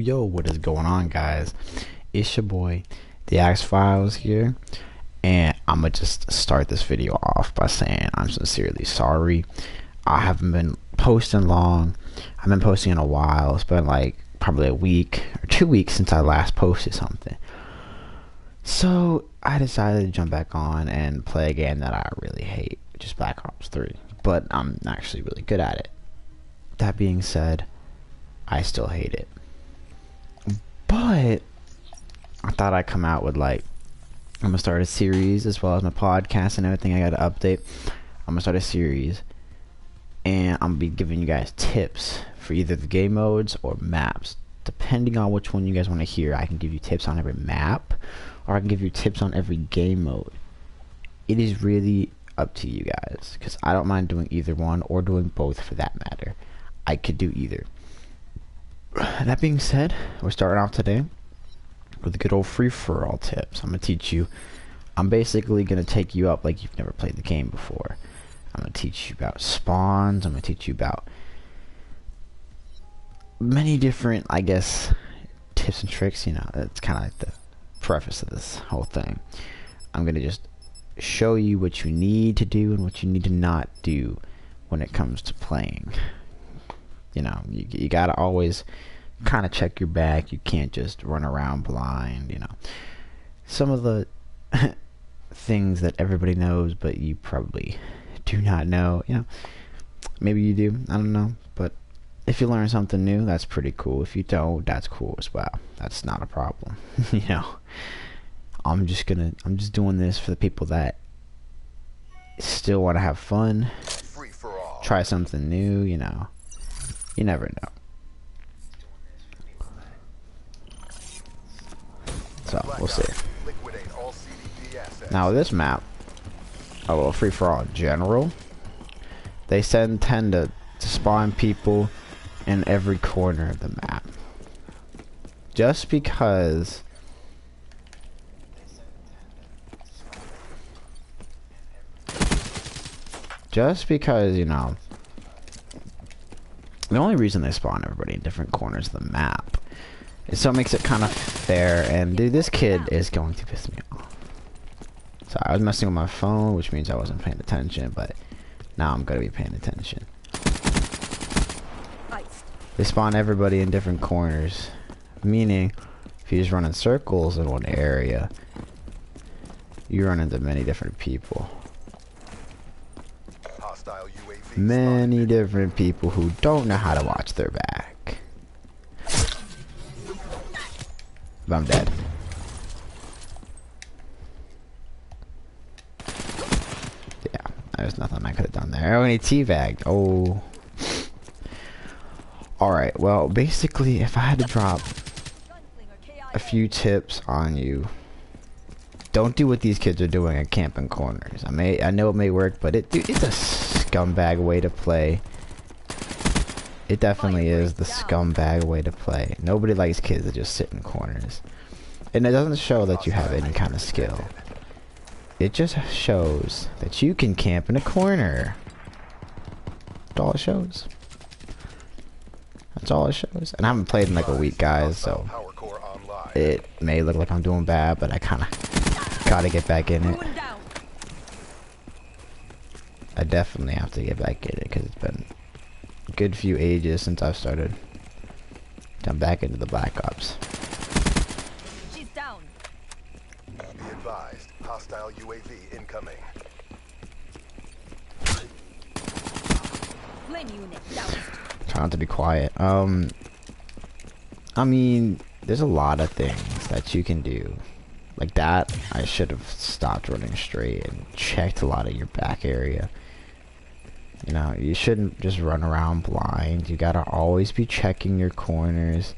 Yo, what is going on, guys? It's your boy, the Axe Files here, and I'm gonna just start this video off by saying I'm sincerely sorry. I haven't been posting long. I've been posting in a while. It's been like probably a week or 2 weeks since I last posted something. So I decided to jump back on and play a game that I really hate, which is Black Ops 3. But I'm actually really good at it. That being said, I still hate it. But I thought I'd come out with I'm gonna start a series as well as my podcast and everything. I gotta update. I'm gonna start a series and I'm gonna be giving you guys tips for either the game modes or maps. Depending on which one you guys want to hear, I can give you tips on every map or I can give you tips on every game mode. It is really up to you guys because I don't mind doing either one or doing both for that matter. I could do either. That being said, we're starting off today with the good old free-for-all tips. I'm gonna teach you. I'm basically gonna take you up like you've never played the game before. I'm gonna teach you about spawns. I'm gonna teach you about many different, I guess, tips and tricks. You know, that's kind of like the preface of this whole thing. I'm gonna just show you what you need to do and what you need to not do when it comes to playing. You know, you gotta always kind of check your back. You can't just run around blind. You know, some of the things that everybody knows, but you probably do not know. You know, maybe you do. I don't know. But if you learn something new, that's pretty cool. If you don't, that's cool as well. That's not a problem. You know, I'm just doing this for the people that still want to have fun, try something new. You know. You never know. So, we'll see. Now, this map, a little free-for-all in general, they tend to spawn people in every corner of the map. Just because... you know... The only reason they spawn everybody in different corners of the map is so it makes it kind of fair. And dude, this kid is going to piss me off. So I was messing with my phone, which means I wasn't paying attention, but now I'm gonna be paying attention. They spawn everybody in different corners, meaning if you just run in circles in one area, you run into many different people. Many different people who don't know how to watch their back. But I'm dead. Yeah, there's nothing I could have done there. Oh, and he teabagged. Oh. Alright, well, basically, if I had to drop a few tips on you, don't do what these kids are doing at camping corners. I know it may work, but it's a scumbag way to play. It definitely is the scumbag way to play. Nobody likes kids that just sit in corners. And it doesn't show that you have any kind of skill. It just shows that you can camp in a corner. That's all it shows. That's all it shows. And I haven't played in like a week, guys, so it may look like I'm doing bad, but I kind of gotta get back in it. I definitely have to get back in it because it's been a good few ages since I've started. I'm back into the Black Ops. She's down. Be advised, hostile UAV incoming. Flame unit doused. Trying to be quiet. I mean, there's a lot of things that you can do. Like that, I should have stopped running straight and checked a lot of your back area. You know, you shouldn't just run around blind. You gotta always be checking your corners.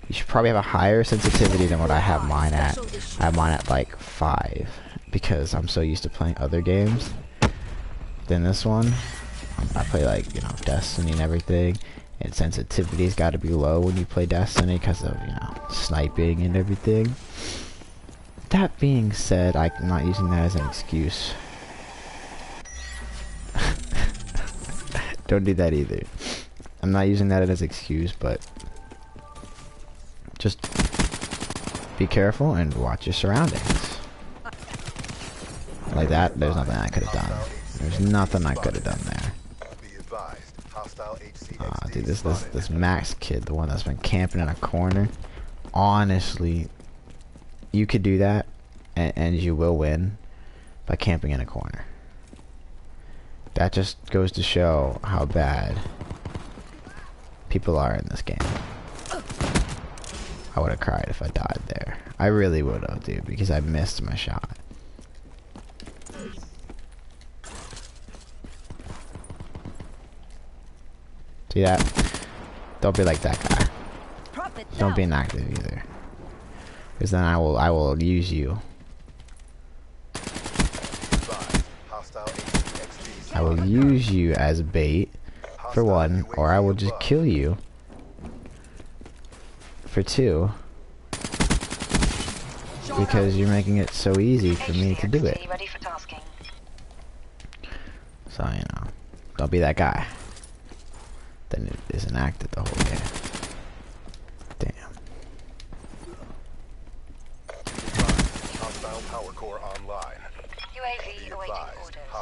You should probably have a higher sensitivity than what I have mine at. I have mine at like 5 because I'm so used to playing other games than this one. I play like, you know, Destiny and everything, and sensitivity's gotta be low when you play Destiny because of, you know, sniping and everything. That being said, I'm not using that as an excuse. Don't do that either. I'm not using that as an excuse, but Just be careful and watch your surroundings. Like that, there's nothing I could have done. There's nothing I could have done there. Dude, this Max kid, the one that's been camping in a corner, honestly, you could do that, and you will win by camping in a corner. That just goes to show how bad people are in this game. I would have cried if I died there. I really would have, dude, because I missed my shot. See that? Don't be like that guy. Don't be inactive either. Because then I will use you. I will use you as bait for one, or I will just kill you for two, because you're making it so easy for me to do it. So, you know, don't be that guy. Then it isn't active the whole game. Damn.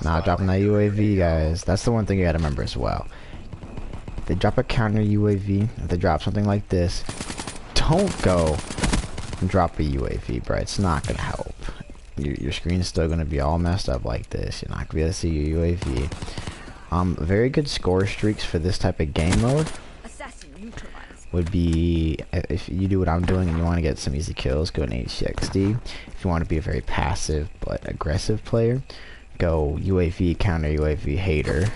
Nah, dropping that UAV, guys. That's the one thing you gotta remember as well. They drop a counter UAV. If they drop something like this, don't go and drop a UAV, bro. It's not gonna help. Your screen's still gonna be all messed up like this. You're not gonna be able to see your UAV. Very good score streaks for this type of game mode would be, if you do what I'm doing and you want to get some easy kills, go in HCXD. If you want to be a very passive but aggressive player, go UAV, counter UAV, hater.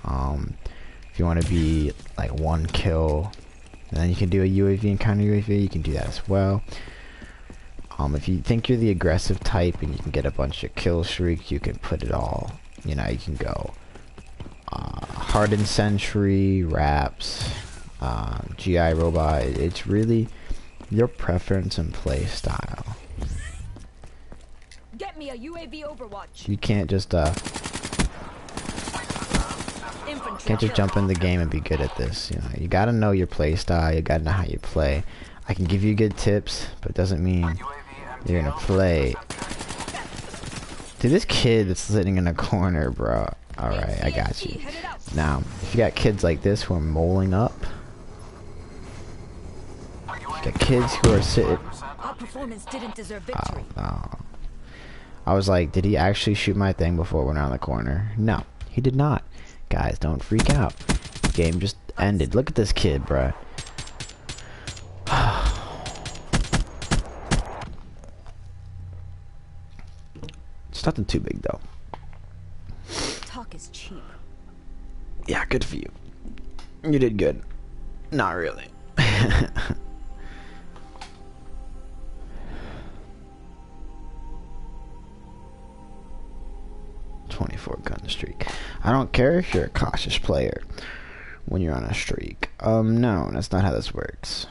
If you want to be like one kill, and then you can do a UAV and counter UAV, you can do that as well. If you think you're the aggressive type and you can get a bunch of kill streaks, you can put it all, you know, you can go hardened sentry, wraps, GI robot. It's really your preference and play style. Get me a UAV overwatch. You can't just jump in the game and be good at this. You know, you gotta know your play style. You gotta know how you play. I can give you good tips, but it doesn't mean you're gonna play. Dude, this kid that's sitting in a corner, bro. Alright, I got you. Now, if you got kids like this who are moling up, you got kids who are sitting. Our performance didn't deserve victory. Oh. I was like, did he actually shoot my thing before it went around the corner? No, he did not. Guys, don't freak out. The game just ended. Look at this kid, bruh. It's nothing too big, though. Talk is cheap. Yeah, good for you. You did good. Not really. 24 gun streak. I don't care if you're a cautious player when you're on a streak. No, that's not how this works.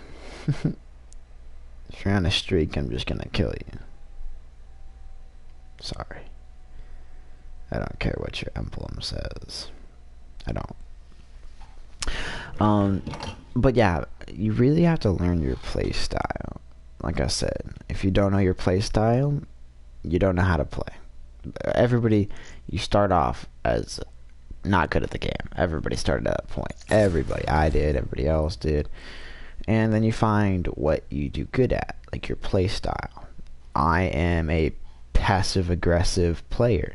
If you're on a streak, I'm just gonna kill you. Sorry. I don't care what your emblem says. I don't. But yeah, you really have to learn your play style. Like I said, if you don't know your play style, you don't know how to play. Everybody, you start off as not good at the game. Everybody started at that point. Everybody. I did. Everybody else did. And then you find what you do good at, like your play style. I am a passive-aggressive player.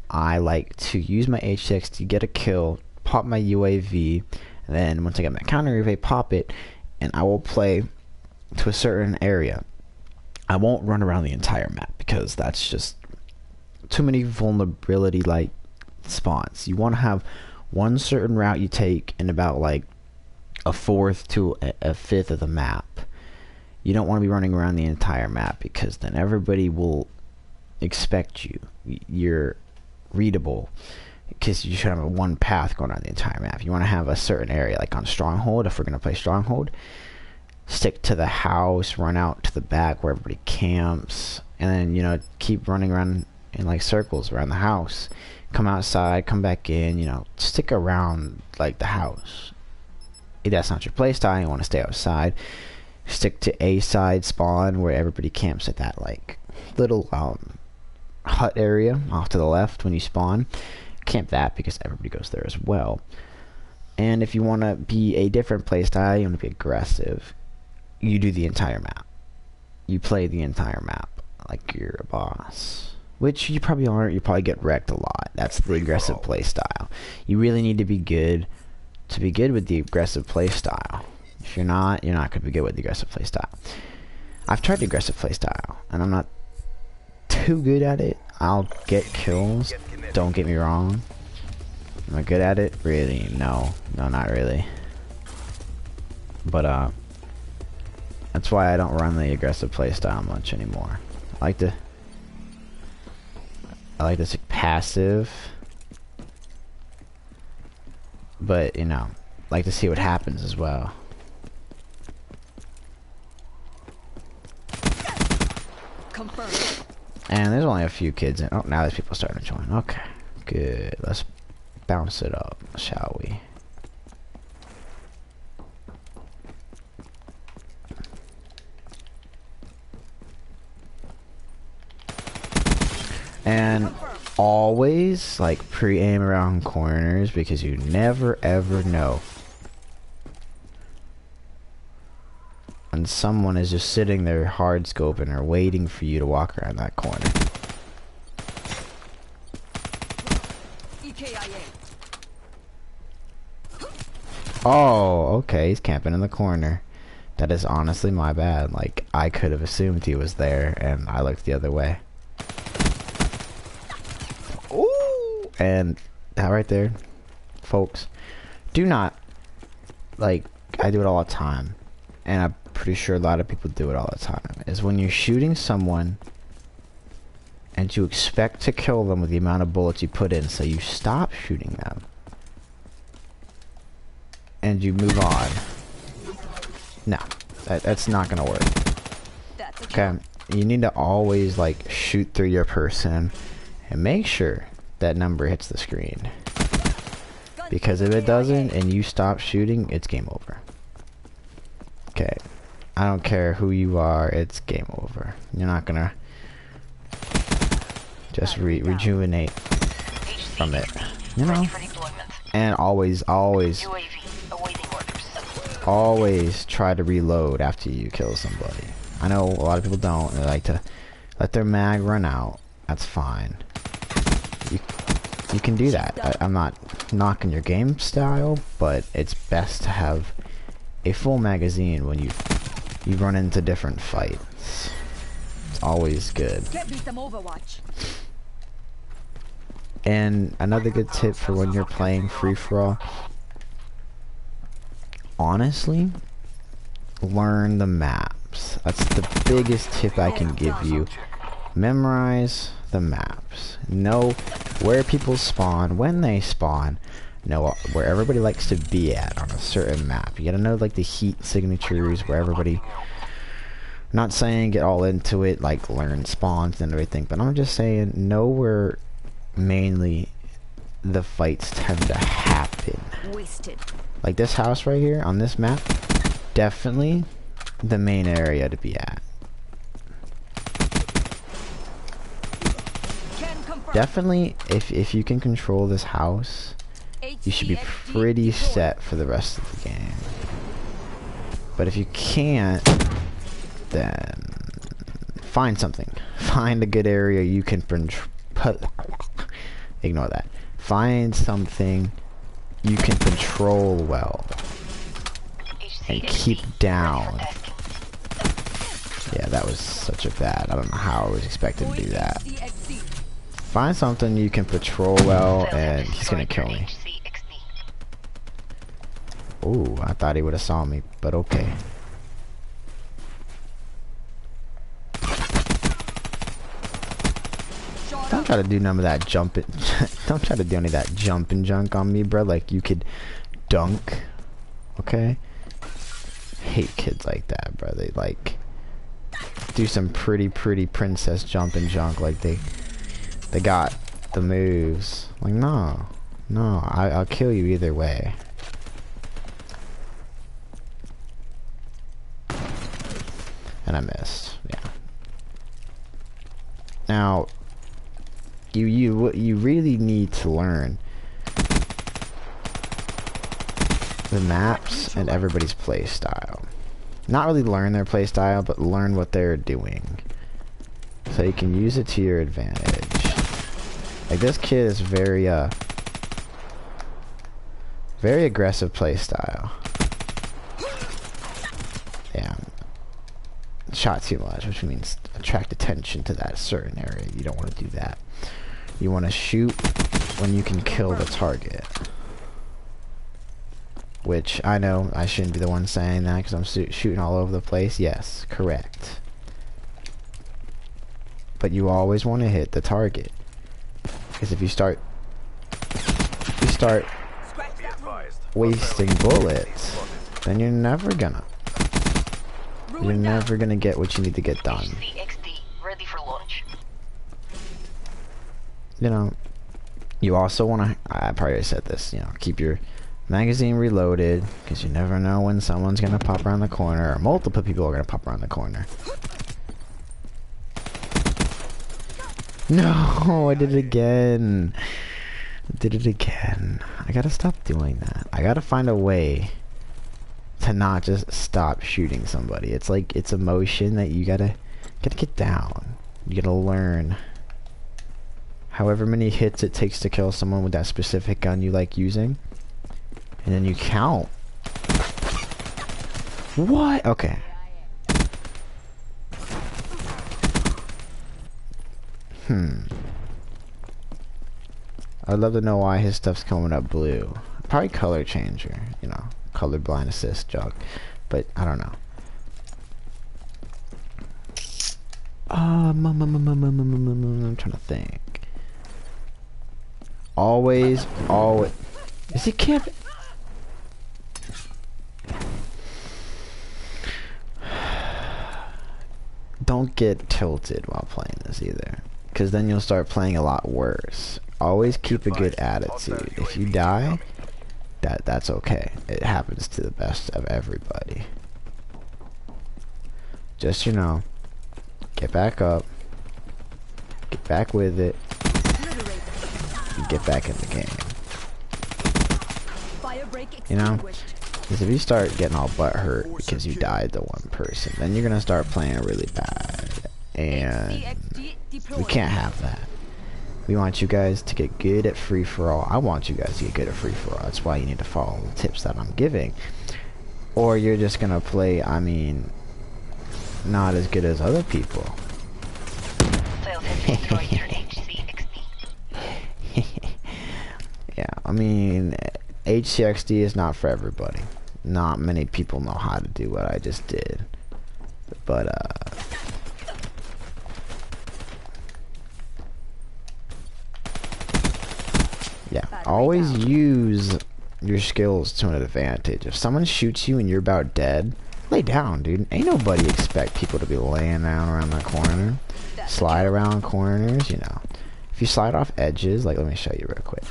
I like to use my HX to get a kill, pop my UAV, and then once I get my counter UAV, pop it, and I will play to a certain area. I won't run around the entire map because that's just too many vulnerability like spawns. You want to have one certain route you take in about like a fourth to a fifth of the map. You don't want to be running around the entire map because then everybody will expect you. You're readable because you should have one path going on the entire map. You want to have a certain area, like on Stronghold. If we're going to play Stronghold, stick to the house, run out to the back where everybody camps, and then, you know, keep running around in like circles around the house. Come outside, come back in, you know, stick around like the house. If that's not your play style, you want to stay outside, stick to a side spawn where everybody camps at that like little hut area off to the left when you spawn. Camp that because everybody goes there as well. And if you want to be a different playstyle, you want to be aggressive, you do the entire map. You play the entire map like you're a boss. Which you probably aren't. You probably get wrecked a lot. That's the aggressive playstyle. You really need to be good with the aggressive playstyle. If you're not going to be good with the aggressive playstyle. I've tried the aggressive playstyle, and I'm not too good at it. I'll get kills. Don't get me wrong. Am I good at it? Really? No, not really. But that's why I don't run the aggressive playstyle much anymore. I like this passive, but you know, like to see what happens as well. Confirmed. And there's only a few kids in. Oh, now there's people starting to join. Okay, good. Let's bounce it up, shall we? And always like pre-aim around corners because you never ever know when someone is just sitting there hard scoping or waiting for you to walk around that corner. Oh, okay, he's camping in the corner. That is honestly my bad. Like, I could have assumed he was there and I looked the other way. Ooh! And that right there, folks, do not, like, I do it all the time, and I'm pretty sure a lot of people do it all the time, is when you're shooting someone and you expect to kill them with the amount of bullets you put in, so you stop shooting them and you move on. No, that's not gonna work. Okay, you need to always like shoot through your person and make sure that number hits the screen, because if it doesn't and you stop shooting, it's game over. Okay, I don't care who you are, it's game over. You're not gonna just rejuvenate from it, you know. And always try to reload after you kill somebody. I know a lot of people don't. They like to let their mag run out. That's fine. You can do that. I'm not knocking your game style, but it's best to have a full magazine when you run into different fights. It's always good. And another good tip for when you're playing free-for-all, honestly, learn the maps. That's the biggest tip I can give you. Memorize the maps. Know where people spawn, when they spawn. Know where everybody likes to be at on a certain map. You gotta know like the heat signatures, where everybody... I'm not saying get all into it, like learn spawns and everything, but I'm just saying know where mainly the fights tend to happen. Wasted. Like this house right here on this map, definitely the main area to be at. Definitely, if you can control this house, you should be pretty set for the rest of the game. But if you can't, then find something. Find a good area you can ignore that. Find something you can control well and keep down. Yeah, that was such a bad. I don't know how I was expected to do that. Find something you can patrol well, and he's gonna kill me. Ooh, I thought he would have saw me, but okay. Don't try to do none of that jumping. Don't try to do any of that jumping junk on me, bro. Like you could dunk, okay? Hate kids like that, bro. They like do some pretty princess jumping junk, like they got the moves. Like no, I'll kill you either way. And I missed. Yeah. Now, you really need to learn the maps and everybody's play style. Not really learn their play style, but learn what they're doing, so you can use it to your advantage. Like this kid is very aggressive play style. Yeah. Shot too much, which means attract attention to that certain area. You don't want to do that. You want to shoot when you can kill the target. Which, I know I shouldn't be the one saying that because I'm shooting all over the place. Yes, correct. But you always want to hit the target. Because if you start wasting bullets, then you're never gonna get what you need to get done. Ready for launch. You know, you also want to, I probably said this, you know, keep your magazine reloaded, because you never know when someone's gonna pop around the corner, or multiple people are gonna pop around the corner. No, I did it again. I did it again. I gotta stop doing that. I gotta find a way to not just stop shooting somebody. It's like, it's a motion that you gotta get down. You gotta learn however many hits it takes to kill someone with that specific gun you like using. And then you count. What? Okay. I'd love to know why his stuff's coming up blue. Probably color changer, you know, colorblind assist junk. But I don't know. I'm trying to think. Always. Is he camping? Don't get tilted while playing this either, because then you'll start playing a lot worse. Always keep a good attitude. If you die, that's okay. It happens to the best of everybody. Just, you know, get back up, get back with it, and get back in the game. You know? Because if you start getting all butthurt because you died to one person, then you're gonna start playing really bad, and we can't have that. We want you guys to get good at free-for-all. I want you guys to get good at free-for-all. That's why you need to follow the tips that I'm giving. Or you're just gonna play, I mean, not as good as other people. Yeah, I mean, HCXD is not for everybody. Not many people know how to do what I just did. But, yeah, always use your skills to an advantage. If someone shoots you and you're about dead, lay down, dude. Ain't nobody expect people to be laying down around that corner. Slide around corners, you know. If you slide off edges, like, let me show you real quick.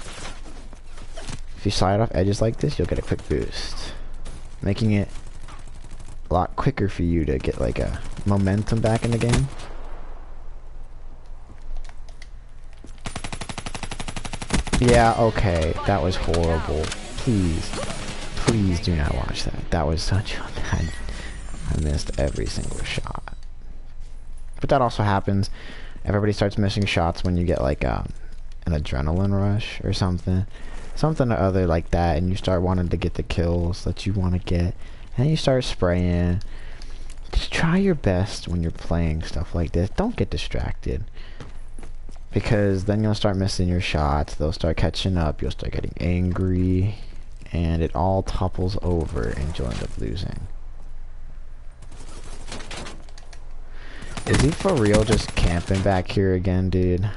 If you slide off edges like this, you'll get a quick boost, making it a lot quicker for you to get like a momentum back in the game. Yeah, okay, that was horrible. Please do not watch that. That was such a bad. I missed every single shot. But that also happens. Everybody starts missing shots when you get like an adrenaline rush or something. Something or other like that, and you start wanting to get the kills that you want to get, and you start spraying. Just try your best when you're playing stuff like this. Don't get distracted, because then you'll start missing your shots. They'll start catching up. You'll start getting angry, and it all topples over, and you'll end up losing. Is he for real just camping back here again, dude?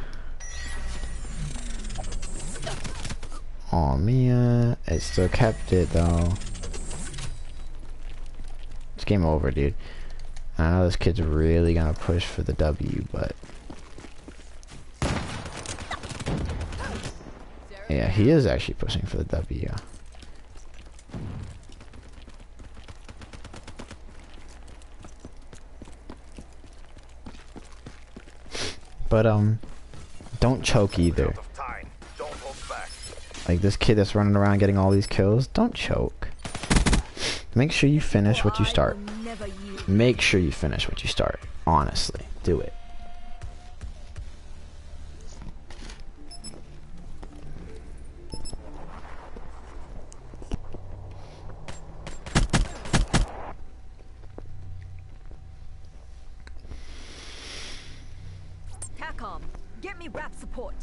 Aw, Mia, it still kept it though. It's game over, dude. I know this kid's really gonna push for the W, but yeah, he is actually pushing for the W. But don't choke either. Like this kid that's running around getting all these kills, don't choke. Make sure you finish what you start. Make sure you finish what you start. Honestly, do it. Get me rap support.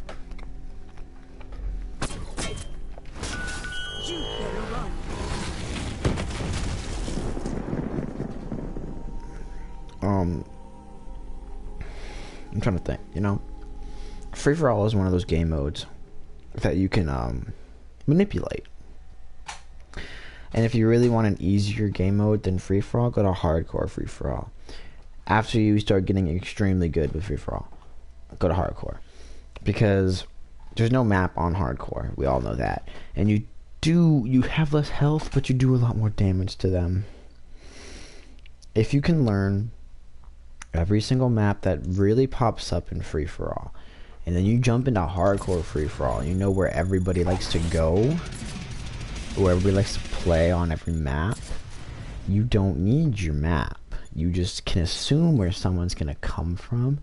You better run. I'm trying to think, you know, free for all is one of those game modes that you can manipulate. And if you really want an easier game mode than free for all, go to hardcore free for all. After you start getting extremely good with free for all, go to hardcore, because there's no map on hardcore. We all know that. And you have less health, but you do a lot more damage to them. If you can learn every single map that really pops up in free for all, and then you jump into hardcore free for all, you know where everybody likes to go, where everybody likes to play on every map. You don't need your map. You just can assume where someone's gonna come from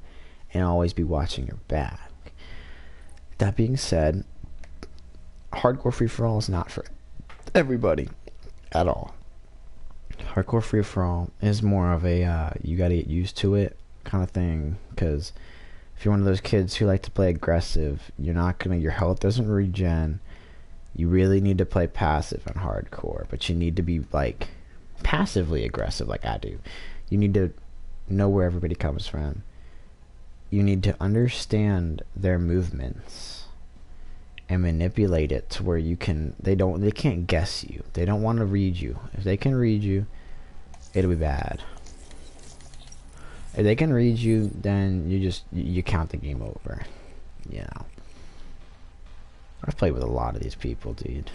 and always be watching your back. That being said, hardcore free for all is not for everybody at all. Hardcore free for all is more of a you gotta get used to it kind of thing, because if you're one of those kids who like to play aggressive, you're not gonna, your health doesn't regen. You really need to play passive on hardcore, but you need to be like passively aggressive like I do. You need to know where everybody comes from. You need to understand their movements and manipulate it to where you can, they can't guess you. They don't want to read you. If they can read you, it'll be bad. If they can read you, then you count the game over. You know. I've played with a lot of these people, dude.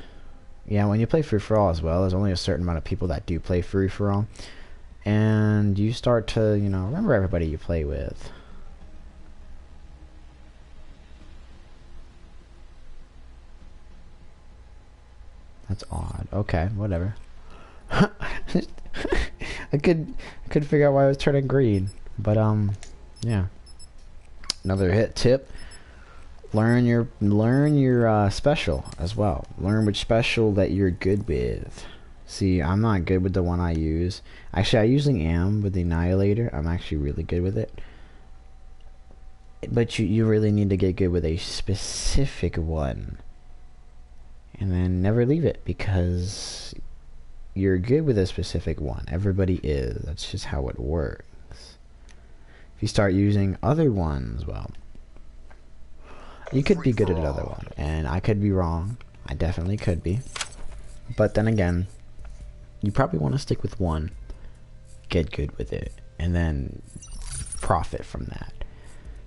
Yeah, when you play free for all as well, there's only a certain amount of people that do play free for all. And you start to, you know, remember everybody you play with. That's odd. Okay, whatever. I could figure out why I was turning green, but yeah. Another hit tip: learn your special as well. Learn which special that you're good with. See, I'm not good with the one I use. Actually, I usually am with the Annihilator. I'm actually really good with it. But you really need to get good with a specific one. And then never leave it, because you're good with a specific one. Everybody is. That's just how it works. If you start using other ones, well, you could be good at another one. And I could be wrong. I definitely could be. But then again, you probably want to stick with one, get good with it, and then profit from that.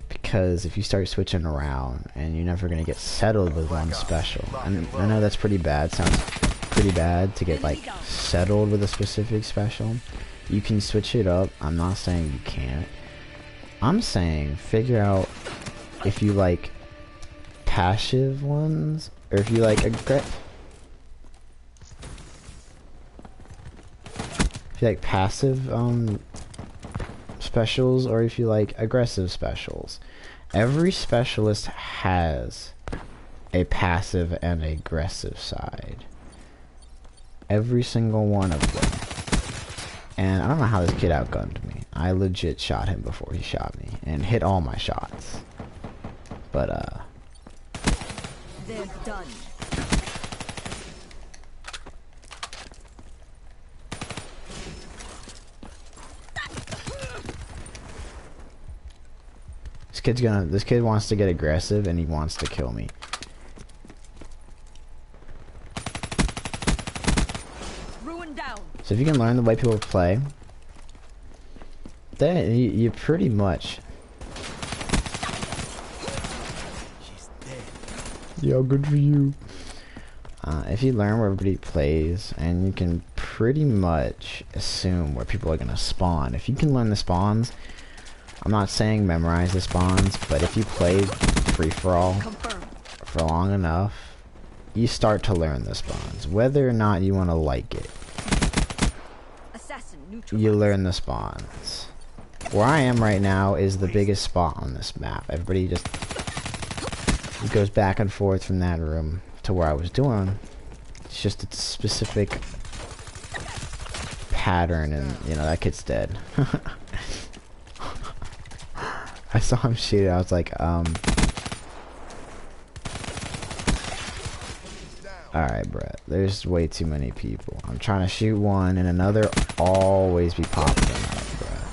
Because if you start switching around, and you're never going to get settled with one special. And I know that's pretty bad, sounds pretty bad to get like settled with a specific special. You can switch it up. I'm not saying you can't. I'm saying figure out if you like passive ones, or if you like passive specials, or if you like aggressive specials. Every specialist has a passive and aggressive side. Every single one of them. And I don't know how this kid outgunned me. I legit shot him before he shot me and hit all my shots. But they're done. this kid wants to get aggressive, and he wants to kill me. Ruin down. So if you can learn the way people play, then you pretty much. She's dead. Yo, good for you. If you learn where everybody plays, and you can pretty much assume where people are gonna spawn. If you can learn the spawns, I'm not saying memorize the spawns, but if you play free-for-all Confirm. for long enough, you start to learn the spawns. Whether or not you want to like it, Assassin neutral. you learn the spawns. Where I am right now is the biggest spot on this map. Everybody just goes back and forth from that room to where I was doing. It's just a specific pattern, and you know that kid's dead. I saw him shoot. I was like, alright, Brett. There's way too many people. I'm trying to shoot one, and another always be popping up, Brett.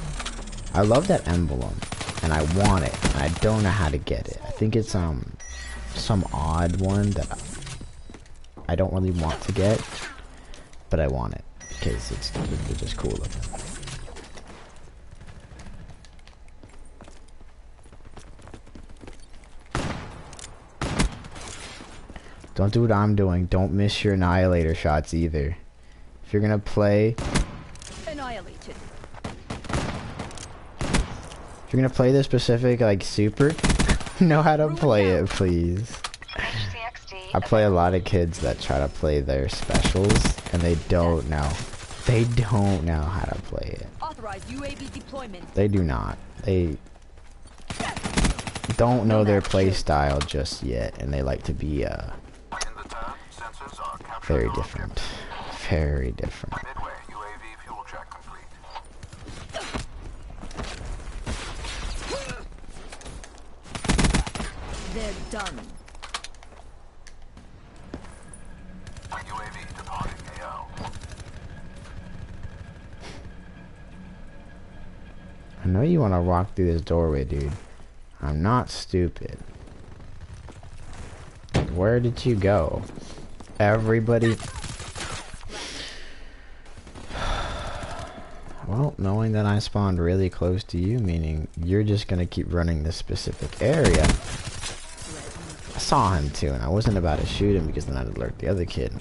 I love that emblem, and I want it, and I don't know how to get it. I think it's some odd one that I don't really want to get, but I want it because it's just cool looking. Don't do what I'm doing. Don't miss your annihilator shots either. If you're gonna play, Annihilated. if you're gonna play this specific like super, know how to play it, please. I play a lot of kids that try to play their specials and they don't know. They don't know how to play it. Authorized UAV deployment. They do not. They don't know their play style just yet, and they like to be very different. Very different. They're done. I know you want to walk through this doorway, dude. I'm not stupid. Where did you go? Everybody. Well, knowing that I spawned really close to you, meaning you're just gonna keep running this specific area. I saw him too, and I wasn't about to shoot him because then I'd alert the other kid.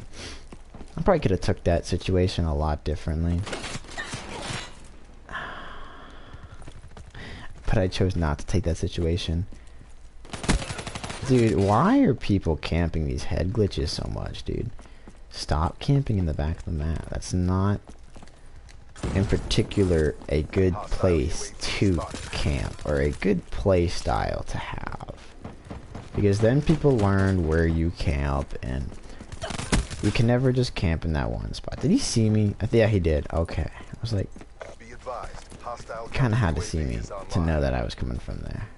I probably could have took that situation a lot differently. But I chose not to take that situation. Dude, why are people camping these head glitches so much, dude? Stop camping in the back of the map. That's not, in particular, a good place to camp, or a good play style to have. Because then people learn where you camp, and you can never just camp in that one spot. Did he see me? Yeah, he did. Okay. I was like, kind of had to see me to know that I was coming from there.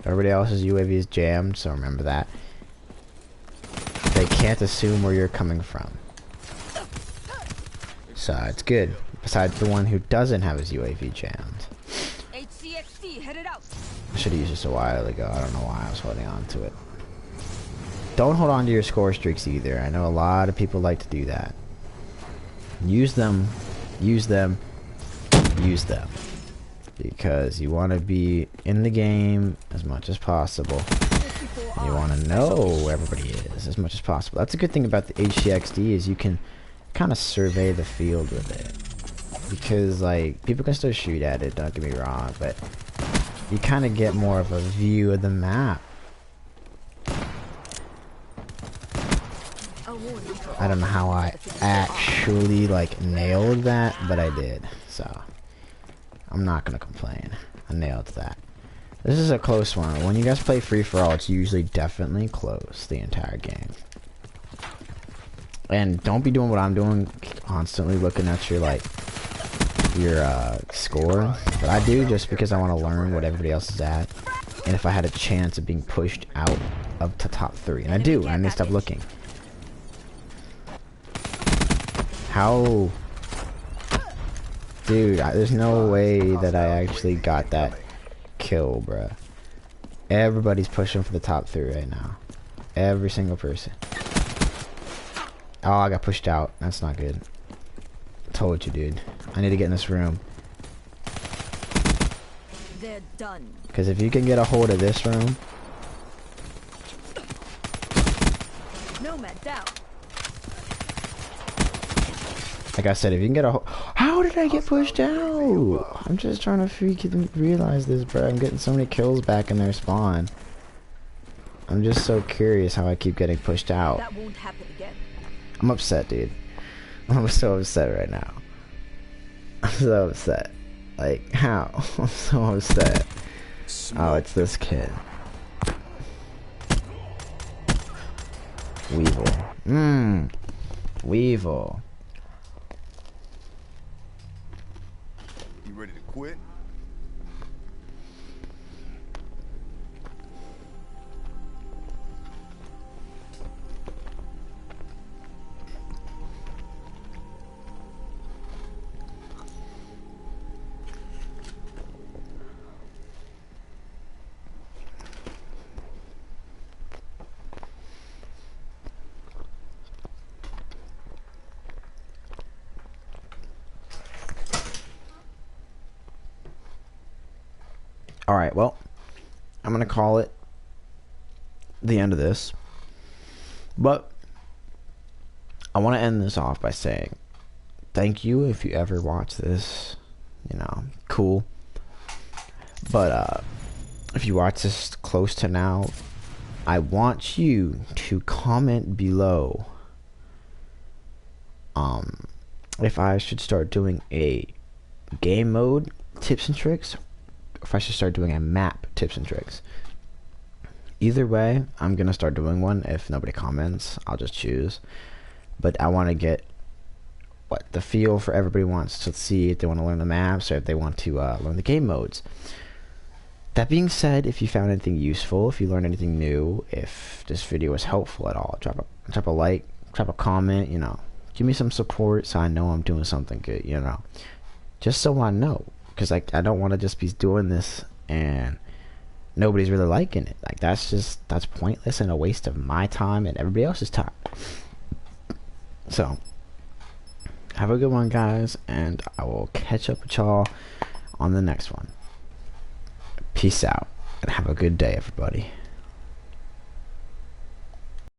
Everybody else's UAV is jammed, so remember that. They can't assume where you're coming from. So it's good. Besides the one who doesn't have his UAV jammed. HCXD headed out. I should have used this a while ago. I don't know why I was holding on to it. Don't hold on to your score streaks either. I know a lot of people like to do that. Use them. Use them. Use them. Because you want to be in the game as much as possible. You want to know where everybody is as much as possible. That's a good thing about the HCXD is you can kind of survey the field with it. Because like people can still shoot at it, don't get me wrong, but you kind of get more of a view of the map. I don't know how I actually like nailed that, but I did. So I'm not gonna complain. I nailed that. This is a close one. When you guys play free-for-all, it's usually definitely close the entire game. And don't be doing what I'm doing, constantly looking at your score. But I do just because I want to learn what everybody else is at, and if I had a chance of being pushed out of the top 3, and I do. And I need to stop looking. How? Dude, there's no way that I actually got that kill, bruh. Everybody's pushing for the top 3 right now. Every single person. Oh, I got pushed out. That's not good. Told you, dude. I need to get in this room. They're done. Because if you can get a hold of this room. Nomad down. Like I said, if you can get a how did I get pushed out? I'm just trying to freaking realize this, bro. I'm getting so many kills back in their spawn. I'm just so curious how I keep getting pushed out. That won't happen again. I'm upset, dude. I'm so upset right now. I'm so upset. Like, how? I'm so upset. Oh, it's this kid. Weevil. Weevil. You ready to quit? Alright, well, I'm gonna call it the end of this. But I want to end this off by saying thank you if you ever watch this. You know, cool. But if you watch this close to now, I want you to comment below if I should start doing a game mode tips and tricks, if I should start doing a map tips and tricks. Either way, I'm gonna start doing one. If nobody comments, I'll just choose. But I want to get what the feel for everybody wants to see, if they want to learn the maps or if they want to learn the game modes. That being said, if you found anything useful, if you learned anything new, if this video was helpful at all, drop a like, drop a comment, you know, give me some support so I know I'm doing something good, you know, just so I know, because I don't want to just be doing this and nobody's really liking it. Like, that's pointless and a waste of my time and everybody else's time. So have a good one, guys, and I will catch up with y'all on the next one. Peace out and have a good day, everybody.